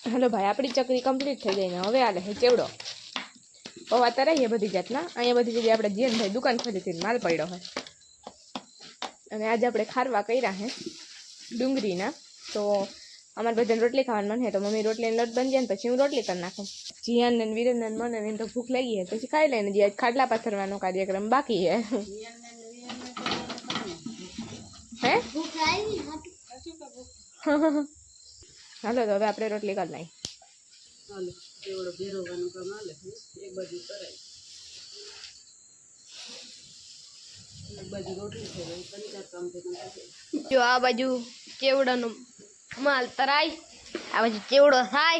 Hello भाई अपनी चकरी कम्प्लीट थी गई ने हवे आले है चेवड़ो पौवा तराई बधी जातना अहीं बधी जगह आपणे जीवन भाई दुकान खोली थी माल पड्यो है अने आज आपणे खारवा कर्या है डूंगरीना तो अमार बधाने रोटली खावानुं मन है तो मम्मी रोटली लोट बनी जाए पछी हूँ रोटली कर नाखूं जियान ने वीरेन ने मन ने तो भूख लगी है पछी खाई लेने जी आज खाटला पाथरवानो कार्यक्रम बाकी है हैं हालो तो हवे आपणे रोटली कर नाई हालो एवढं बेरवવાનું કામ આલે એક બાજુ કરાય એક બાજુ રોટલી થઈ ગઈ પંચાર કામ થઈ जो आ बाजू चेवड़ानो माल तराय आ बाजू चेवड़ो थाय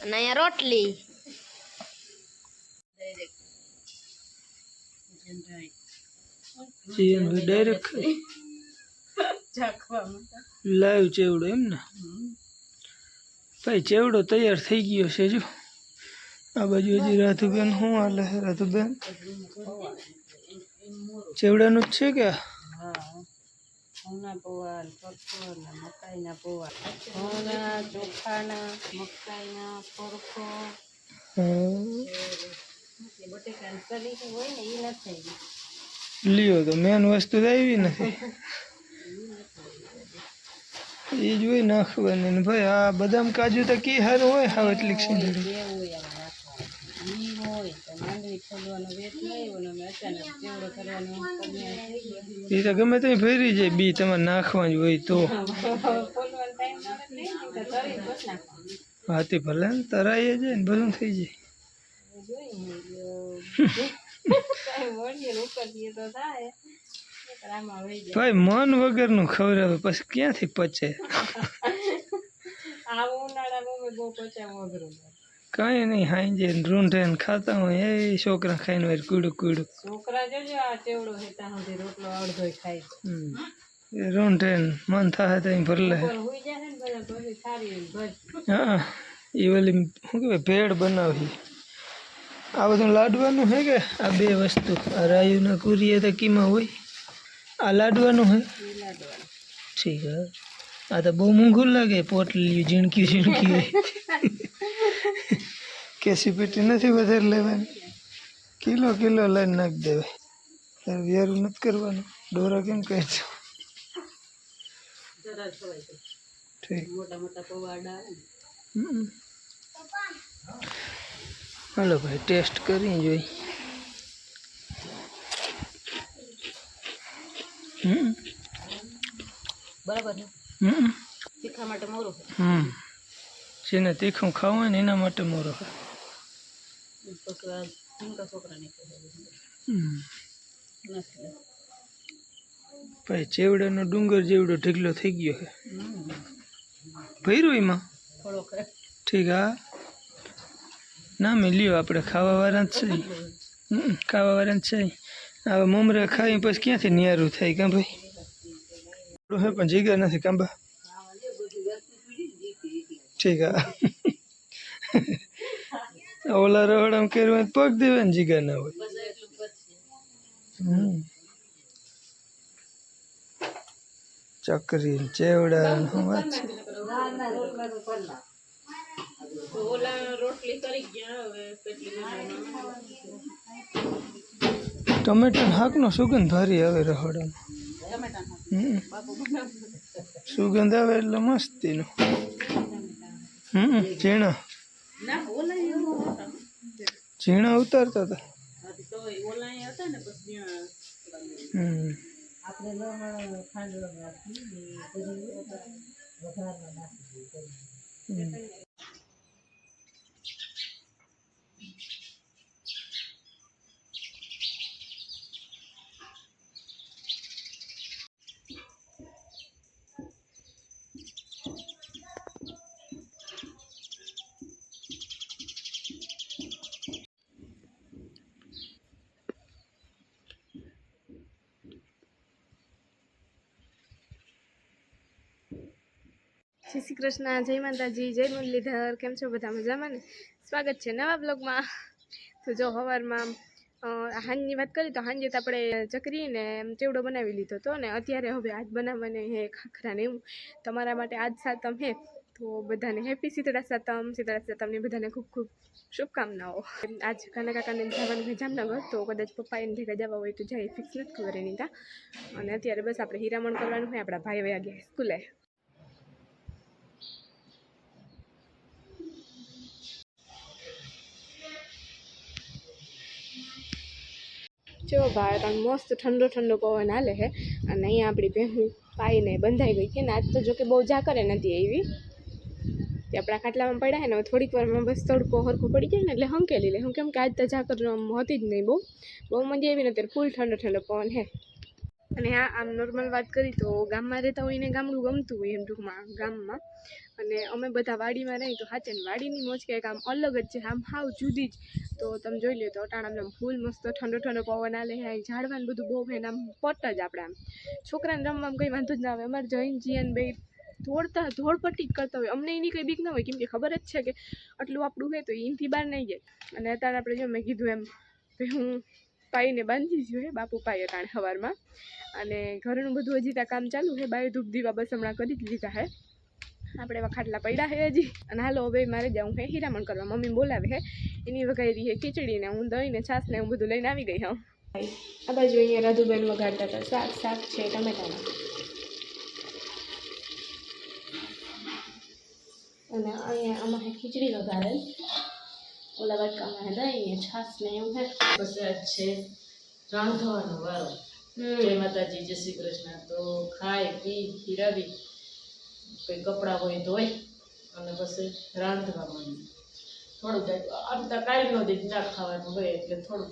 अने अहींया रोटली डायरेक्ट ચાખવામાં लाइव चेवड़ो एम ने भाई चेवड़ो तैयार थी गयो है जो आ बाजू हजी राधुबेन हूँ हाले है राधुबेन चेवड़ानु ज छे के હા ઘઉંના પૌવા પરખો ને મકાઈના પૌવા ઘઉંના ચોખાના મકાઈના પરખો બટેકાની સરી હોય ને એ નથી થઈ लियो तो मेन वस्तु तो आई नहीं ये जो नाखवानी ने भाई आ बदाम काजू तो की हार होय हाव એટલી સિંદડી ઘી હોય તો માંડવી ખોલવાનો વેત નહીં હોય ને અચાનક ચેવડો કરવાનો ये तो गમે તે ફેરી જાય બી તમારે નાખવાની હોય તો ખોલવાનો ટાઈમ નથી તો તરી બસ નાખવાનું હાથી ભલે ને તરાઈ જાય ને બધું થઈ જાય કાંઈ વળીએ ઉકળીએ તો થાય આમાં વહી જાય ભાઈ મન વગરનું ખવડાવે પછી ક્યાંથી પચે આ ઉનાળામાં મેં બહુ પચાવવું અઘરું છે કઈ નહીં હાંજે રૂંઢે ને ખાતા હોય એ છોકરા ખાઈને વાર કુડું કુડું છોકરા જોજો આ ચેવડો છે ત્યાં સુધી રોટલો અડધોય ખાય એ રૂંઢે ને મન થાય તો ભરલે ઉપર હુઈ જાય ને બધા પછી સારી ભજ હા એ ઓલી શું કહેવાય ભેળ બનાવી આ બધું લાડવાનું હે કે આ બે વસ્તુ આ રાયુના કુરીએ તો કીમાં હોય આ લાડવાનું હે લાડવાનું ઠીક હે આ તો બહુ મોંઘું લાગે પોટલી ઝીણકી ઝીણકી હોય કેસી પેટી નથી વધારે લેવાની કિલો કિલો લઈને નાખી દેવાય તારે વ્યારું નથી કરવાનું ડોરા કેમ કહે છો જરા ખવાય છે ઠીક મોટા મોટા પૌવાડા આવે હમ. હાલો ભાઈ ટેસ્ટ કરી જોઈ બરાબર છે હમ તીખા માટે મોરું છે જેને તીખું ખાવું હોય ને એના માટે મોરો પછી આ ઝીંકા છોકરા નીકળે નથી ભાઈ ચેવડાનો ડુંગર જેવડો ઢગલો થઈ ગયો છે ભર્યો એમાં થોડોક ઠીક હા ના મેં લ્યો આપણે ખાવાવાળા જ છે ખાવાવાળા જ છે હવે મમરા ખાઈ પછી ક્યાંથી નિયારું થાય કાં ભાઈ હે પણ જીગર નથી કાંબા ઠીક હા ઓલા રવડામાં કર્યું હોય તો પગ દેવા ને જીગર ના હોય ચકરી ચેવડા શું વાત છે ઓલા રોટલી કરી ગયા હવે કેટલી ટમેટા હાકનો સુગંધ ભારી આવે રહોડામાં સુગંધ આવે એટલે મસ્તીનો ઝીણા ના ઓલા એવું હતા ઝીણા ઉતારતા હતા તો ઓલા હતા ને પછી આપણે લમણ ખાંડવા નાખી બધું વઘારમાં નાખી જય શ્રી કૃષ્ણ જય માતાજી જય મુરલીધર કેમ છો બધા મજામાં ને સ્વાગત છે નવા બ્લોગમાં તો જો સવારમાં હાંજની વાત કરી તો હાંજે તો આપણે ચકરીને ચેવડો બનાવી લીધો હતો ને અત્યારે હવે આજ બનાવવાની હે ખાખરા ને એવું તમારા માટે આજ સાતમ હે તો તો બધાને હેપી શીતળા સાતમની બધાને ખૂબ ખૂબ શુભકામનાઓ. આજ કાના કાકાને જવાનું છે જામનગર, તો કદાચ પપ્પા એને ભેગા જવા હોય તો જાય, ફિક્સ નથી ખબર એની તા. અને અત્યારે બસ આપણે હીરામણ કરવાનું હોય, આપણા ભાઈ વયા ગયા સ્કૂલે. જો બહાર મસ્ત ઠંડો ઠંડો પવન હાલે છે અને અહીંયા આપણી ભેહું પાઈને બંધાઈ ગઈ છે ને. આજ તો જો કે બહુ ઝાકરે નથી આવી, તે આપણા ખાટલામાં પડ્યા છે ને. થોડીક વારમાં બસ તડકો હરખો પડી જાય ને એટલે હંકેલી લે હું, કેમ કે આજ તો ઝાકર હતી જ નહીં, બહુ મજા આવી ને. અત્યારે ફૂલ ઠંડો ઠંડો પવન છે. અને હા, આમ નોર્મલ વાત કરી તો ગામમાં રહેતા હોય ને ગામડું ગમતું હોય એમ ટૂંકમાં ગામમાં, અને અમે બધા વાડીમાં રહી તો સાચે ને વાડીની મોજ કંઈક આમ અલગ જ છે, આમ હાવ જુદી જ. તો તમે જોઈ લો તો અટાણામાં ફૂલ મસ્ત ઠંડો ઠંડો પવન આલે છે, ઝાડવાનું બધું બહુ છે ને આમ પટ જ આપણે આમ છોકરાને રમવામાં કંઈ વાંધો જ ના આવે. અમારે જઈને જીયન બે ધોળપટ્ટી જ કરતા હોય, અમને એની કંઈ બીક ના હોય, કેમ કે ખબર જ છે કે આટલું આપણું છે તો એનાથી બહાર નહીં જાય. અને અત્યારે આપણે જો મેં કીધું એમ હું પાઈને બાંધી જોઈએ, બાપુ પાઈએ કારણ સવારમાં. અને ઘરનું બધું હજી ત્યાં કામ ચાલુ છે, બાય ધૂપ દીવા બસ હમણાં કરી જ લીધા છે. આપણે એવા ખાટલા પડ્યા છે હજી. અને હાલો હવે મારે જાઉં છે હીરામણ કરવા, મમ્મી બોલાવે છે. એની વઘારી છે ખીચડીને, હું દહીં ને છાશ ને હું બધું લઈને આવી ગઈ હા. આ બાજુ અહીંયા રાધુબેન વઘારતા હતા શાક છે ટમેટાનું. અને અહીંયા આમાં છે ખીચડી વઘારેલ, ઓલા વાટકામાં છે દહીં ને છાશ ને એવું છે. પછી છે રાંધવાનો વારો. જય માતાજી, જય શ્રી કૃષ્ણ. તો ખાઈ પી પીરાવી કંઈ કપડાં હોય ધોઈ અને પછી રાંધવા માંડી. થોડુંક આમ તો કાંઈ નો દી ના ખાવાનું હોય એટલે થોડું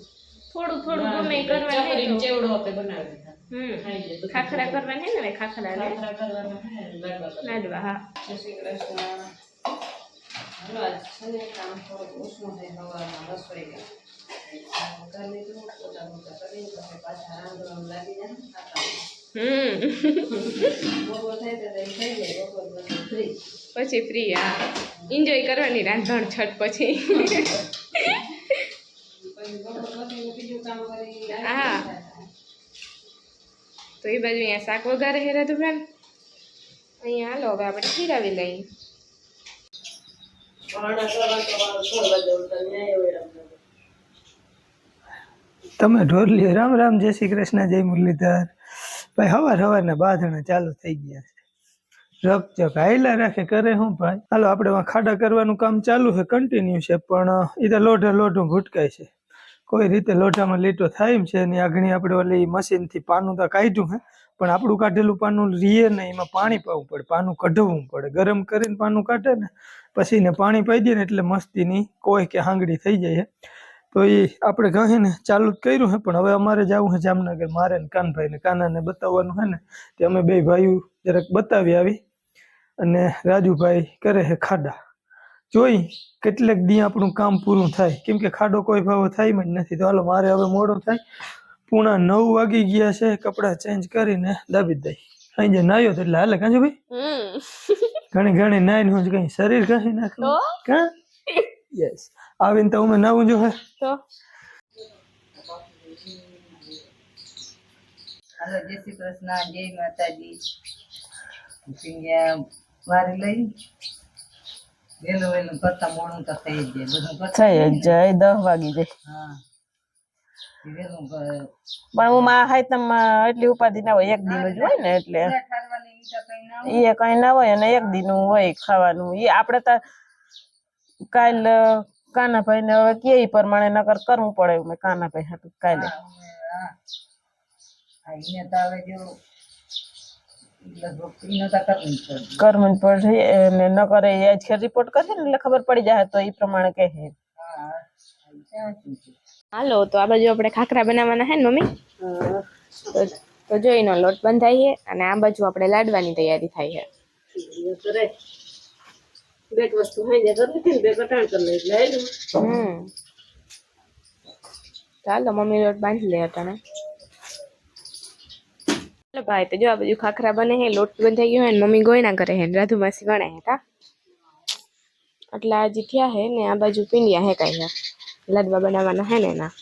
ગમે કરવાનું ચેવડો આપણે બનાવી દીધા. ખાખરા કરવાની ને ખાખરા કરવાના લાડવા. હા, જય શ્રી કૃષ્ણ. હાલો આજ છે ને કામ થોડુંક ઓછું થાય સવારમાં રસોઈ કરી લીધું, પોતા મોટા કરી પછી પાછા રાંધવામાં લાગી જાય. બપોર થાય તો થઈ જાય, બપોર પછી ફ્રી. પછી ફ્રી. હા, એન્જોય કરવાની રાંધણ છઠ પછી. બીજું કામ કરી. હા, તો એ બાજુ અહીંયા શાક વઘારે હે રાધુબેન. અહીંયા હાલો હવે આપણે ખીરાવી લઈએ. તમે ઢોરલી રામ રામ, જય શ્રી કૃષ્ણ, જય મુરલીધર. ભાઈ સવારના બાંધણા ચાલુ થઈ ગયા છે, રકચક હાયલા રાખે કરે હું ભાઈ. હાલો આપણે ખાડા કરવાનું કામ ચાલુ છે, કન્ટિન્યુ છે, પણ એ તો લોઢું ભૂટકાય છે. કોઈ રીતે લોઢામાં લીટો થાય એમ છે. એની આગળ આપણે ઓલી મશીનથી પાનું તો કાઢ્યું છે, પણ આપણું કાઢેલું પાનું રીએ ને એમાં પાણી પાવું પડે, પાનું કઢવું પડે. ગરમ કરીને પાનું કાઢે ને પછી ને પાણી પાઈ દે ને એટલે મસ્તીની કોઈ કે હાંગડી થઈ જાય છે. તો એ આપણે કહે ને ચાલુ જ કર્યું છે, પણ હવે અમારે જવું છે જામનગર, મારે ને કાનભાઈ ને કાનાને બતાવવાનું છે ને, તે અમે બે ભાઈઓ જરાક બતાવી આવી. અને રાજુભાઈ કરે છે ખાડા, જોઈ કેટલેક દી આપણું કામ પૂરું થાય, કેમ કે ખાડો કોઈ ભાવ થાય જ નથી. તો હાલો મારે હવે મોડો થાય, 9:30 વાગી ગયા છે. કપડાં ચેન્જ કરીને દાબી દઈ સાંજે નાયો એટલે હાલે. કાંજો ભાઈ ઘણી નાઈને હું કઈ શરીર ઘસી નાખું કા. યસ, આવીને તો અમે નાવું જો હે તો હાલો, જય શ્રી કૃષ્ણ, જય માતાજી. વારી લઈ વેલું કરતા મોડું તો થઈ જ જાય, બધું થઈ જાય 10 વાગી જાય. હા, પણ હું માં હાઈતમમાં એટલી ઉપાધિ ના હોય, એક દિન જ હોય ને એટલે એ કઈ ના હોય. અને એક દિન હોય ખાવાનું. એ આપણે તો કાલ કાનાભાઈ ને હવે કે પ્રમાણે નકર કરવું પડે. મેં કાનાભાઈ હાટું કાલે કરવું પડે. અને ન કરે આજ રિપોર્ટ કરશે ને એટલે ખબર પડી જાય, તો એ પ્રમાણે કહે. હાલો, તો આ બાજુ આપણે ખાખરા બનાવવાના છે ને મમ્મી. તો જો એનો લોટ બંધાઈએ અને આ બાજુ આપણે લાડવાની તૈયારી થાય છે. બે વસ્તુ હોય ને કરવી બે કટાણ કરી એટલે ચાલો મમ્મી લોટ બાંધી લે અટાણે. ચાલો ભાઈ, તો જો આ બાજુ ખાખરા બને છે, લોટ બંધાઈ ગયો હોય ને મમ્મી ગોયના કરે છે, રાધુ માસી વણે હે કા. આટલા હજી થયા હે ને આ બાજુ પીંડિયા હે કાંઈ લાડવા બનાવવાના હે ને એના.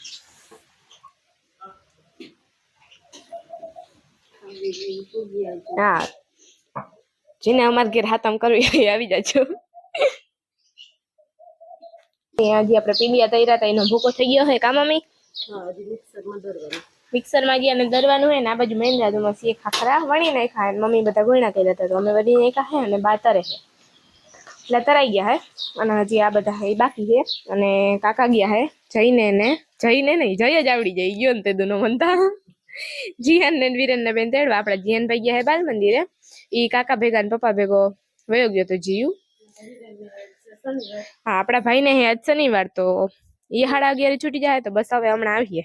હા, જેને અમારા ઘેર હાથમ કરવી હોય એ આવી જાજો. હજી આપણે પીડિયા તૈયાર હતા એનો ભૂકો થઈ ગયો હોય કા મમ્મી? મિક્સરમાં ગયા અને દરવાનું હોય ને આ બાજુ મેન રાજુમાં સી ખાખરા વણી નાખ્યા અને મમ્મી બધા ગોળણા કર્યા હતા તો અમે વળી નાખ્યા હે અને બા તરે છે એટલે તરાઈ ગયા હે અને હજી આ બધા એ બાકી છે અને કાકા ગયા હે જઈને નહીં જય જ આવડી જાય ગયો ને તે દુનો મનતા જીયાન ને વિરેન ને બેન તેડવા આપણા જીયાન ભાઈ ગયા હે બાલ મંદિરે ઈ કાકા ભેગા ને પપ્પા ભેગો વયો ગયો તો જીયુ હા આપણા ભાઈ ને આજ શનિવાર તો એ 11:30 છૂટી જાય તો બસ હવે હમણાં આવીએ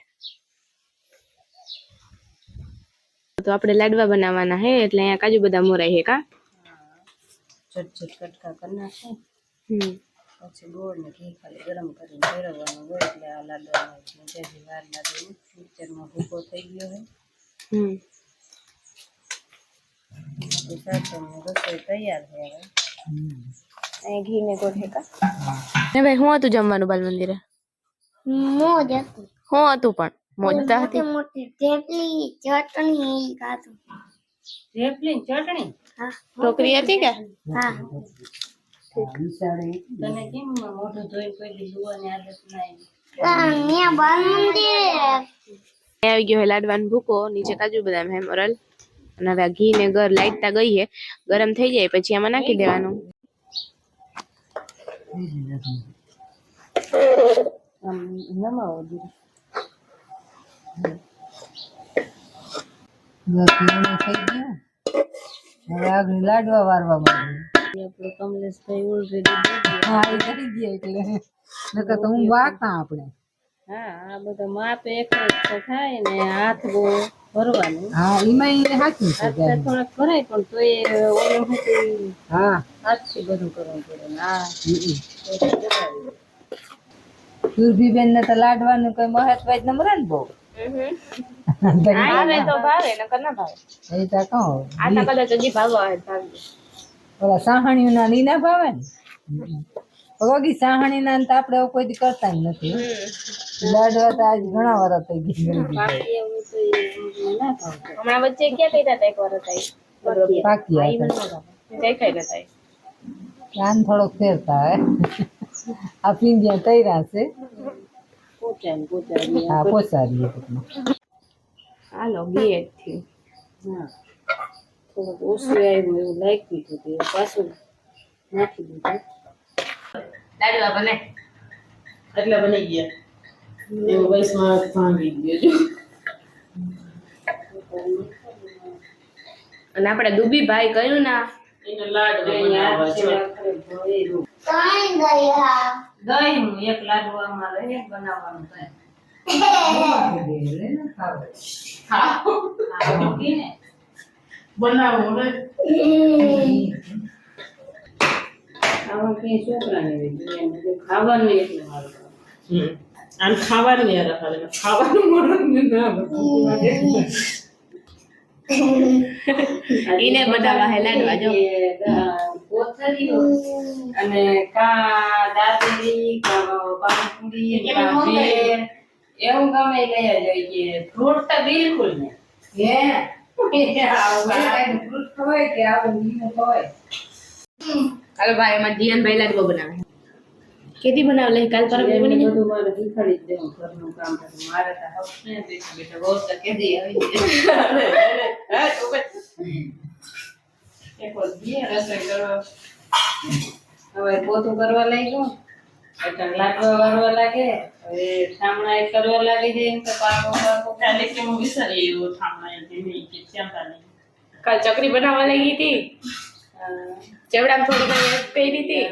તો આપણે લાડવા બનાવવાના હે એટલે અહીંયા કાજુ બદામ મોરાય હે કા છટ કટકા કરી નાખે પછી ગોળ ને ઘી ખાલી ગરમ કરીને ફેરવવાનું હોય એટલે આ લાડવા જેથી વાર લાગે મિક્સરમાં ભૂકો થઈ ગયો હોય રસોઈ તૈયાર છે હવે અહીંયા ઘી ને ગોળ હે કા ને ભાઈ હું હતું જમવાનું બાલ મંદિરે મોજ હતું. હું હતું પણ મોજતા હતી મોટી થેપલી ચટણી ખાધું. થેપલી ચટણી છોકરી હતી કે હા તને કેમ મોઢું ધોઈ કોઈ જોવાની આદત નહીં ત્યાં બાલ મંદિર આવી ગયો હે લાડવાનો ભૂકો નીચે કાજુ બદામ હે મોરલ અને હવે આ ઘી ને ગર લાઈટતા ગઈ હે ગરમ થઈ જાય પછી આમાં નાખી દેવાનું નમાવો દીધું થઈ ગયું હવે આગળ લાડવા વારવા માંડ્યું આપણે કમલેશભાઈ ઓલરેડી હા એ કરી ગયા એટલે નકર તો હું વાગતા આપણે હા આ બધા માપે એક તો થાય ને હાથ બહુ ભરવાનું હા એમાં હાથું છે થોડાક ભરાય પણ તો એ ઓલું હતું હા હાથથી બધું કરવું પડે હા સુરભીબેન ને તો લાડવાનું કઈ મહત્વ જ ન મળે ને બહુ ભાવે તો ભાવે નકર ના ભાવે એ તો કહો આ તો કદાચ હજી ભાવવા હોય ભાવે ઓલા સાહણીઓ ના ની ના ભાવે ને રોગી સાહણી ના તો આપણે કોઈ દી કરતા જ નથી લાડવા તો આજ ઘણા વાર થઈ ગઈ હમણાં વચ્ચે ક્યાં કર્યા હતા એક વાર હતા પાકી કઈ ખાઈ હતા કાન થોડોક ફેરતા હે આ પીંડિયા તૈયાર છે હા પોચાડીએ હાલો ગીએ થી હા થોડુંક ઓછું આવ્યું એવું લાગ્યું હતું તે પાછું નાખી દીધું લાડવા બને એટલે બની ગયા એવું વૈષ્ણવ ભાંગી ગયો અને આપણે દુબી ભાઈ કયું ના એને લાડવા બનાવવા છે દહીં હું એક લાડવામાં રહે બનાવવાનું થાય બનાવું છોકરાને ખાવાનું એટલે આમ ખાવાનું યાર ખાવાનું ઈને બનાવવા હે લાડવા જો કોથરીઓ અને કા દાદરી કા પાણીપુરી કા ભેળ એવું ગમે લઈ જઈએ ફ્રૂટ તો બિલકુલ નહીં હે ફ્રૂટ ખવાય કે આવું લીંબુ ખવાય હાલો ભાઈ એમાં જીયાન ભાઈ લાડવા બનાવે કેદી બનાવ લે કાલ પરમ દી બની બધું મારે શીખવાડી જ દેવું ઘરનું કામ કરું મારે તો હક ને બેટા બહુ તો કેદી આવી જાય એક વાર દીએ રસોઈ કરવા હવે પોતું કરવા લાગ્યું એટલે લાડવા વાળવા લાગે હવે ઠામણા એક કરવા લાગે છે એમ તો પાકો ખાલી કે હું વિચારી એવું ઠામણા નહીં કે ચિંતા નહીં કાલ ચકરી બનાવવા લાગી હતી ચેવડામાં થોડી ઘણી કરી હતી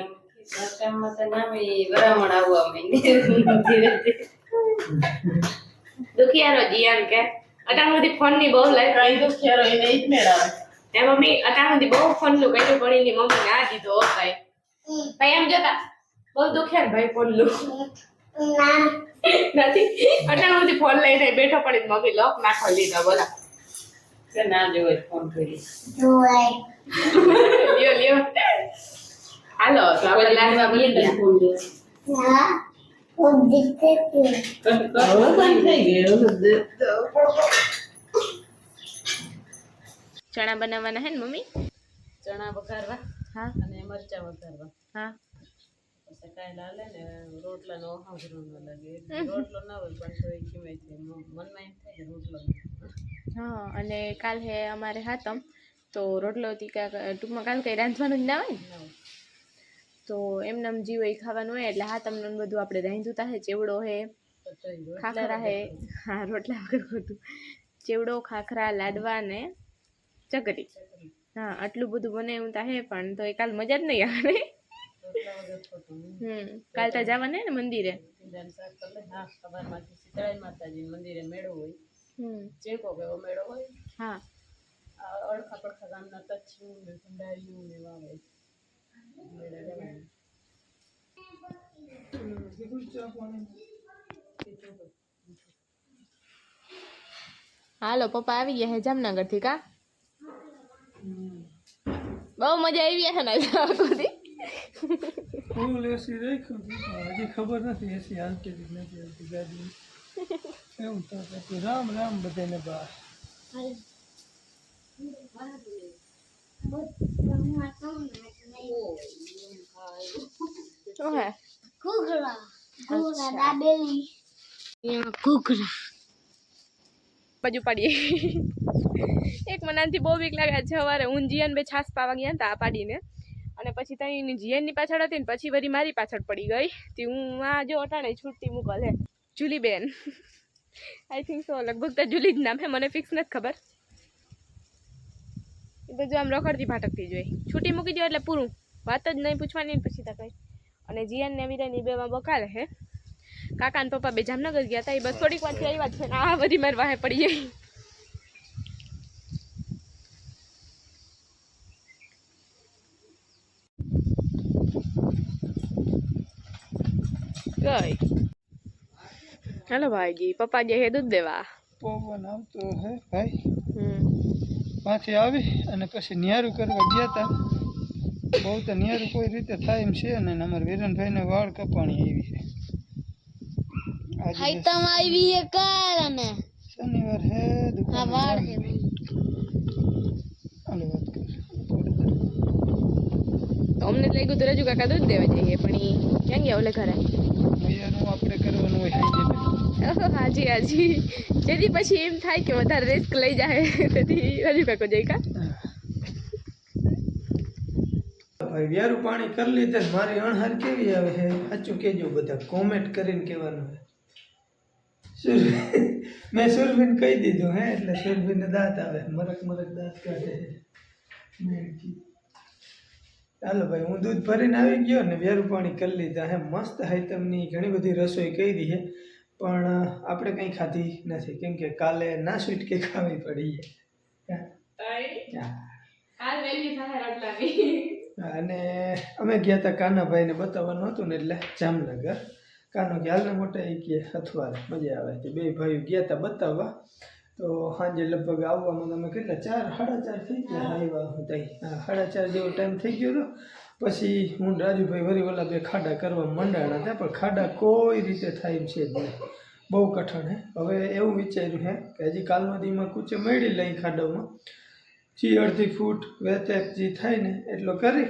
રસ્તામાં તો નામી વરામણ આવવા માંડી દુખિયારો જીયાન કે અટાણ સુધી ફોન ની બહુ લાઈક કઈ દુખિયારો એને ઈ જ મેળાવે એ મમ્મી અટાણ સુધી બહુ ફોન નું કઈ પડી ની મમ્મી ના દીધો ભાઈ ભાઈ એમ જતા બહુ દુખિયાર ભાઈ ફોન નું નથી અટાણ સુધી ફોન લઈને બેઠો પડી મમ્મી લોક નાખો લીધો બોલા કે ના જોવે ફોન કરી લ્યો લ્યો હાલો તો આપણે લાડવા બની ગયા ચણા બનાવવાના હે ને મમ્મી ચણા વઘારવા હા અને મરચા વઘારવા. હા પછી કાંઈ લાલે ને રોટલાનો હાંભરો ન લાગે. રોટલો ના હોય પણ તો એ કેવાય છે મનમાં એમ થાય કે રોટલો હા અને કાલ હે અમારે હાતમ તો રોટલો ટૂંકમાં કાલ કંઈ રાંધવાનું જ ના હોય ને ના હોય. તો એમને જીવો એ ખાવાનું હોય એટલે હાતમનું બધું આપણે રાંધ્યું તા હે ચેવડો હે તો તોય રોટલા ખાખરા હે હા રોટલા વગર ખોટું ચેવડો ખાખરા લાડવા ને ચકરી હા આટલું બધું બનાવ્યું તા હે પણ તો એ કાલ મજા જ નહીં આવે રોટલા વગર ખોટું. કાલ તો જવાને ને મંદિરે ભીંડાનું શાક કરી લે. હા સવારમાંથી સીતળાઈ માતાજી મંદિરે મેળો હોય. ચેકો કેવો મેળો હોય. હા આ અડખા પડખા ગામના તચ્છું ને ભંડારીયું ને એવા હોય. મેળા જવાનું. હાલો પપ્પા આવી ગયા હે જામનગર થી કા બહુ મજા આવી હે ને આખી ફૂલ એસી રાખ્યું હતું પણ હજી ખબર નથી એસી હાલતી કે નથી હાલતી ગાડી એવું તો પછી રામ રામ બધાને બહાર શું હે બાજુ પાડીએ એક મનાથી બહુ બીક લાગે છે સવારે હું જીયાન બે છાસ પાવા ગયા હતા આ પાડીને અને પછી ત્યાં જીયાનની પાછળ હતી ને પછી વળી મારી પાછળ પડી ગઈ તે હું આ જો અટાણે છૂટતી મૂકલ હે જુલીબેન આઈ થિંક સો લગભગ તો જુલી જ નામ હે મને ફિક્સ નથી ખબર એ બધું આમ રખડતી ભાટકતી જોઈ છૂટી મૂકી દો એટલે પૂરું વાત જ નહીં પૂછવાની ને પછી તો કંઈ અને જીયાન ને વીરાની બેમાં બકાલે હે કાકા ને પપ્પા બે જામનગર ગયા હતા એ બસ થોડીક વારથી આવ્યા છે ને આ બધી મારી વાહે પડી ગઈ ગઈ हेलो भाईजी पप्पा जे है दूध देवा પવન આવતો હે ભાઈ પાછી આવી અને પછી નિયારું કરવા ગયા હતા બહુ તો નિયારું કોઈ રીતે થાય એમ છે ને અમારા વિરનભાઈને વાળ કપાણી આવી છે હાઈતમ આવી હે કાલ અને શનિવાર હે હા વાળ હે હાલો વાત કર તો અમને લાગ્યું તો રજુ કાકા દૂધ દેવા જઈએ પણ એ ક્યાં ગયા ઓલે ઘરે મૈયાનું આપણે કરવાનું હોય સાંજે હાજી હાજી જેથી પછી એમ થાય કે વધારે રિસ્ક લઈ જાય તેથી રજુ કાકો જઈ કા ભાઈ વ્યારું પાણી કરી લીધે મારી અણહાર કેવી આવે છે સાચું કહેજો બધા કોમેન્ટ કરીને કહેવાનું હે મેં સુરભીને કહી દીધું હે એટલે સુરભીને દાંત આવે મરક દાંત કાઢે મેં ચાલો ભાઈ હું દૂધ ભરીને આવી ગયો ને વ્યારું પાણી કરી લીધા હે મસ્ત હાઈતમની ઘણી બધી રસોઈ કરી છે પણ આપણે કંઈ ખાધી નથી કેમ કે કાલે ના સ્વીટ કે ખાવી પડી અને અમે ગયા હતા કાનાભાઈને બતાવવાનું હતું ને એટલે જામનગર કાનો કે હાલને મોટા એ કે અથવાર મજા આવે છે બે ભાઈઓ ગયા હતા બતાવવા તો સાંજે લગભગ આવવામાં તમે કેટલા 4:30 થઈ ગયા આવ્યા હું ત્યાં 4:30 જેવો ટાઈમ થઈ ગયો હતો પછી હું રાજુભાઈ વરી ઓલા બે ખાડા કરવા મંડાણા હતા પણ ખાડા કોઈ રીતે થાય એમ છે જ નહીં બહુ કઠણ હે હવે એવું વિચાર્યું હે કે હજી કાલનો દીમાં કૂચે મળી લઈ ખાડામાં જે 1.5 ફૂટ વેતે જે થાય ને એટલો કરી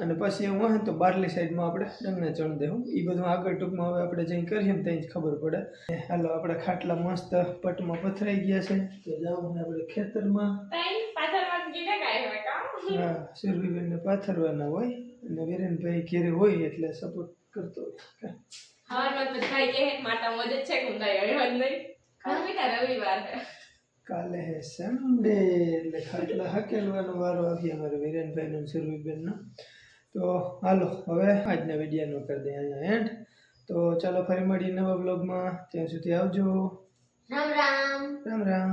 અને પછી એવું હોય તો બારલી સાઈડમાં આપણે ડંગને ચણ દેવું એ બધું આગળ ટૂંકમાં હવે આપણે જઈ કરીએ ને ત્યાં જ ખબર પડે હાલો આપણે ખાટલા મસ્ત પટમાં પથરાઈ ગયા છે તો જાઉં આપણે ખેતરમાં હા સુરભીબેનને પાથરવાના હોય અને વિરેનભાઈ ઘેરે હોય એટલે સપોર્ટ કરતો રવિવાર કાલે હે સન્ડે એટલે ખાટલા હકેલવાનો વારો આવી અમારે વિરેનભાઈનો સુરભીબેનનો તો હાલો હવે આજના વિડીયોનો કરી દઈએ અહીંયા એન્ડ તો ચાલો ફરી મળીએ નવા બ્લોગમાં ત્યાં સુધી આવજો રામ રામ રામ રામ